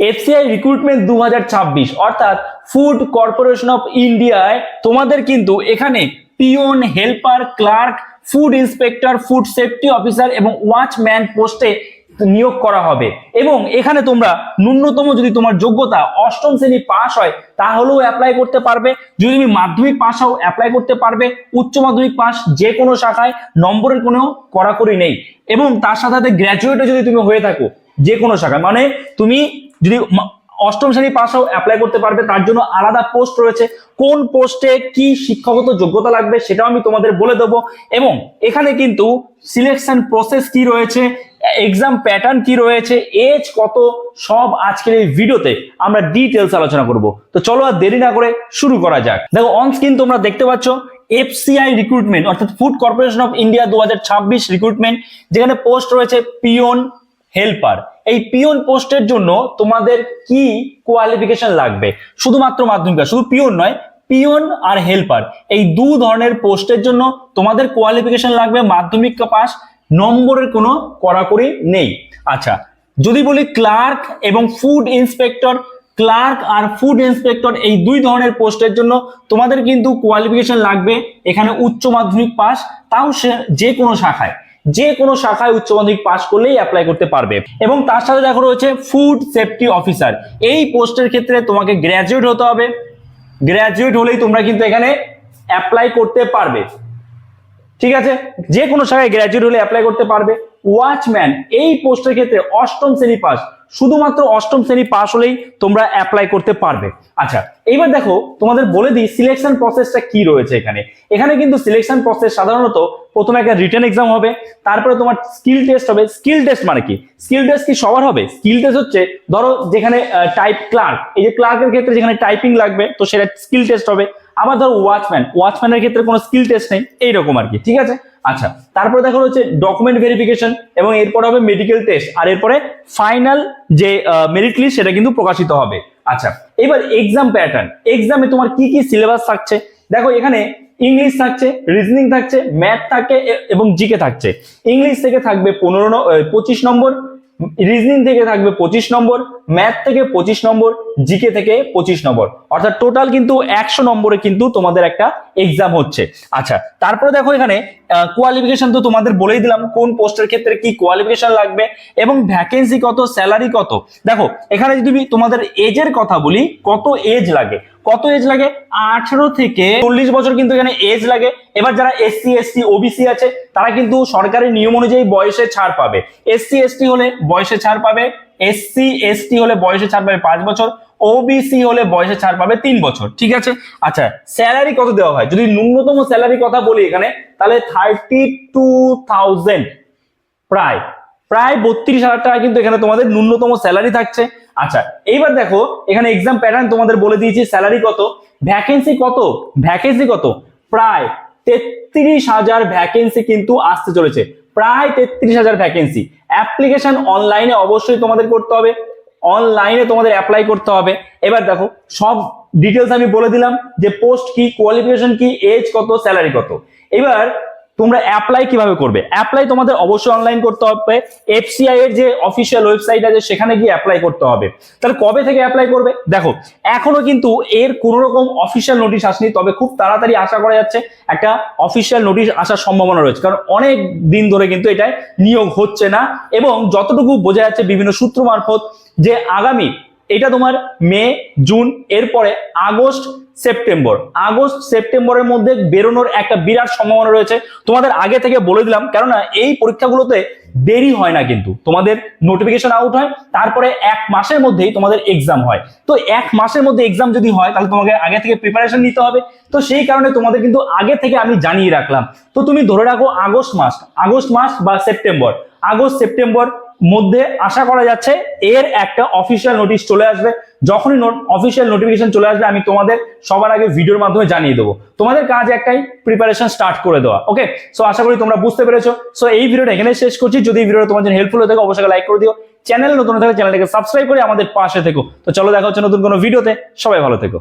FCI recruitment 2026 অর্থাৎ food corporation of ইন্ডিয়ায় তোমাদের কিন্তু এখানে peon, helper, clerk, food inspector, food safety officer এবং ওয়াচম্যান পোস্টে নিয়োগ করা হবে। এবং এখানে তোমরা ন্যূনতম যদি তোমার যোগ্যতা অষ্টম শ্রেণী পাস হয় তাহলেও অ্যাপ্লাই করতে পারবে। যদি তুমি মাধ্যমিক পাস হও অ্যাপ্লাই করতে পারবে। উচ্চ মাধ্যমিক পাস যে কোনো শাখায় নম্বরের কোনো কড়াকড়ি নেই। এবং তার সাথে সাথে গ্র্যাজুয়েটও যদি তুমি হয়ে থাকো যে কোনো শাখায়, মানে তুমি যদি অষ্টম শ্রেণী পাস হও অ্যাপ্লাই করতে পারবে। তার জন্য আলাদা পোস্ট রয়েছে, কোন পোস্টে কি শিক্ষাগত যোগ্যতা লাগবে সেটাও আমি তোমাদের বলে দেবো। এবং এখানে কিন্তু সিলেকশন প্রসেস কি রয়েছে, এক্সাম প্যাটার্ন কি রয়েছে, এজ কত, সব আজকের এই ভিডিওতে আমরা ডিটেলস আলোচনা করব। তো চলো আর দেরি না করে শুরু করা যাক। দেখো অন স্ক্রিন তোমরা দেখতে পাচ্ছ এফসিআই রিক্রুটমেন্ট অর্থাৎ food corporation of India 2026 recruitment, যেখানে পোস্ট রয়েছে পিওন, হেল্পার। এই পিওন পোস্টের জন্য তোমাদের কি কোয়ালিফিকেশন লাগবে? শুধুমাত্র মাধ্যমিক, শুধু পিওন নয়, পিওন আর হেল্পার এই দু ধরনের পোস্টের জন্য তোমাদের কোয়ালিফিকেশন লাগবে মাধ্যমিক পাস, নম্বরের কোনো কড়াকড়ি নেই। আচ্ছা, যদি বলি ক্লার্ক এবং ফুড ইন্সপেক্টর, ক্লার্ক আর ফুড ইন্সপেক্টর এই দুই ধরনের পোস্টের জন্য তোমাদের কিন্তু কোয়ালিফিকেশন লাগবে এখানে উচ্চ মাধ্যমিক পাস, তাও যে কোনো শাখায় উচ্চ মাধ্যমিক পাস করলেই অ্যাপ্লাই করতে পারবে। এবং তার সাথে দেখো রয়েছে ফুড সেফটি অফিসার, এই পোস্টের ক্ষেত্রে তোমাকে গ্র্যাজুয়েট হতে হবে। গ্র্যাজুয়েট হলেই তোমরা কিন্তু এখানে অ্যাপ্লাই করতে পারবে। ঠিক আছে, যে কোনো শাখায় গ্র্যাজুয়েট হলে অ্যাপ্লাই করতে পারবে। ওয়াচম্যান এই পোস্টের ক্ষেত্রে অষ্টম শ্রেণী পাস, শুধুমাত্র অষ্টম শ্রেণী পাস হলেই তোমরা অ্যাপ্লাই করতে পারবে। আচ্ছা, এইবার দেখো তোমাদের বলে দিই সিলেকশন প্রসেসটা কি রয়েছে এখানে। এখানে কিন্তু সিলেকশন প্রসেস সাধারণত প্রথমে একটা রিটেন এক্সাম হবে, তারপরে তোমার স্কিল টেস্ট হবে। স্কিল টেস্ট মানে কি? স্কিল টেস্ট কি সবার হবে? স্কিল টেস্ট হচ্ছে ধরো যেখানে টাইপ ক্লার্ক, এই যে ক্লার্কের ক্ষেত্রে যেখানে টাইপিং লাগবে তো সেটা স্কিল টেস্ট হবে। আবার ধরো ওয়াচম্যানের ক্ষেত্রে কোনো স্কিল টেস্ট নেই, এইরকম আর কি। ঠিক আছে, আচ্ছা, তারপরে দেখো হচ্ছে ডকুমেন্ট ভেরিফিকেশন এবং এরপর হবে মেডিকেল টেস্ট, আর এরপরে ফাইনাল যে মেরিট লিস্ট সেটা কিন্তু প্রকাশিত হবে। আচ্ছা, এবার এক্সাম প্যাটার্ন, এক্সামে তোমার কি কি সিলেবাস থাকছে দেখো। এখানে ইংলিশ থাকছে, রিজনিং থাকছে, ম্যাথ থাকে এবং জিকে থাকছে। ইংলিশ থেকে থাকবে 25 নম্বর, রিজনিং থেকে থাকবে 25 নম্বর, ম্যাথ থেকে 25 নম্বর, জিকে থেকে 25 নম্বর, অর্থাৎ টোটাল কিন্তু 100 নম্বরে কিন্তু তোমাদের একটা এক্সাম হচ্ছে। আচ্ছা, তারপরে দেখো এখানে কোয়ালিফিকেশন তো তোমাদের বলেই দিলাম কোন পোস্টের ক্ষেত্রে কি কোয়ালিফিকেশন লাগবে এবং ভ্যাকেন্সি কত, স্যালারি কত। দেখো এখানে যদি তোমাদের এজের কথা বলি, কত এজ লাগে, 18 থেকে 40 বছর কিন্তু এখানে এজ লাগে। এবার যারা এসসি এসটি ওবিসি আছে তারা কিন্তু সরকারি নিয়ম অনুযায়ী বয়সে ছাড় পাবে। এসসি এসটি হলে বয়সে ছাড় পাবে, এসসি এসটি হলে বয়সে ছাড় পাবে 5 বছর, ওবিসি হলে বয়সে ছাড় পাবে 3 বছর। ঠিক আছে, আচ্ছা, স্যালারি কত দেওয়া হয়? যদি ন্যূনতম স্যালারি কথা বলি এখানে, তাহলে 32,000, প্রায় 32,000 টাকা কিন্তু এখানে তোমাদের ন্যূনতম স্যালারি থাকছে। আচ্ছা, এইবার দেখো এখানে এক্সাম প্যাটার্ন তোমাদের বলে দিয়েছি, স্যালারি কত, ভ্যাকেন্সি কত, প্রায় 33,000 ভ্যাকেন্সি কিন্তু আসতে চলেছে, প্রায় 33,000 ভ্যাকেন্সি। অ্যাপ্লিকেশন অনলাইনে অবশ্যই তোমাদের করতে হবে, অনলাইনে তোমাদের অ্যাপ্লাই করতে হবে। এবার দেখো সব ডিটেলস আমি বলে দিলাম যে পোস্ট কি, কোয়ালিফিকেশন কি, এজ কত, স্যালারি কত। এবার তোমরা অ্যাপ্লাই কিভাবে করবে? অ্যাপ্লাই তোমাদের অবশ্যই অনলাইন করতে হবে। এফসিআই এর যে অফিসিয়াল ওয়েবসাইট আছে সেখানে গিয়ে অ্যাপ্লাই করতে হবে। তাহলে কবে থেকে অ্যাপ্লাই করবে? দেখো এখনো কিন্তু এর কোনো রকম অফিসিয়াল নোটিশ আসেনি, তবে খুব তাড়াতাড়ি আশা করা যাচ্ছে একটা অফিসিয়াল নোটিশ আসার সম্ভাবনা রয়েছে, কারণ অনেক দিন ধরে কিন্তু এটা নিয়োগ হচ্ছে না। এবং যতটুকু বোঝা যাচ্ছে বিভিন্ন সূত্র মারফত যে আগামী এটা তোমার মে জুন, এরপরে আগস্ট সেপ্টেম্বরের মধ্যে বেরোনোর একটা বিরাট সম্ভাবনা রয়েছে। তোমাদের আগে থেকে বলে দিলাম, কেননা এই পরীক্ষাগুলোতে দেরি হয় না, কিন্তু তোমাদের নোটিফিকেশন আউট হয় তারপরে 1 মাসের মধ্যেই তোমাদের এক্সাম হয়। তো 1 মাসের মধ্যে এক্সাম যদি হয় তাহলে তোমাকে আগে থেকে প্রিপারেশন নিতে হবে। তো সেই কারণে তোমাদের কিন্তু আগে থেকে আমি জানিয়ে রাখলাম। তো তুমি ধরে রাখো আগস্ট মাস বা সেপ্টেম্বর মধ্যে আশা করা যাচ্ছে এর একটা অফিসিয়াল নোটিশ চলে আসবে। যখনই অফিসিয়াল নোটিফিকেশন চলে আসবে আমি তোমাদের সবার আগে ভিডিওর মাধ্যমে জানিয়ে দেবো। তোমাদের কাজ একটাই, প্রিপারেশন স্টার্ট করে দেওয়া। ওকে, সো আশা করি তোমরা বুঝতে পেরেছো। সো এই ভিডিওটা এখানে শেষ করছি। যদি এই ভিডিওটা তোমার জন্য হেল্পফুল হয়ে থাকে অবশ্যই লাইক করে দিও। চ্যানেল নতুন থাকলে চ্যানেলটাকে সাবস্ক্রাইব করে আমাদের পাশে থেকো। তো চলো দেখা হচ্ছে নতুন কোনো ভিডিওতে। সবাই ভালো থেকো।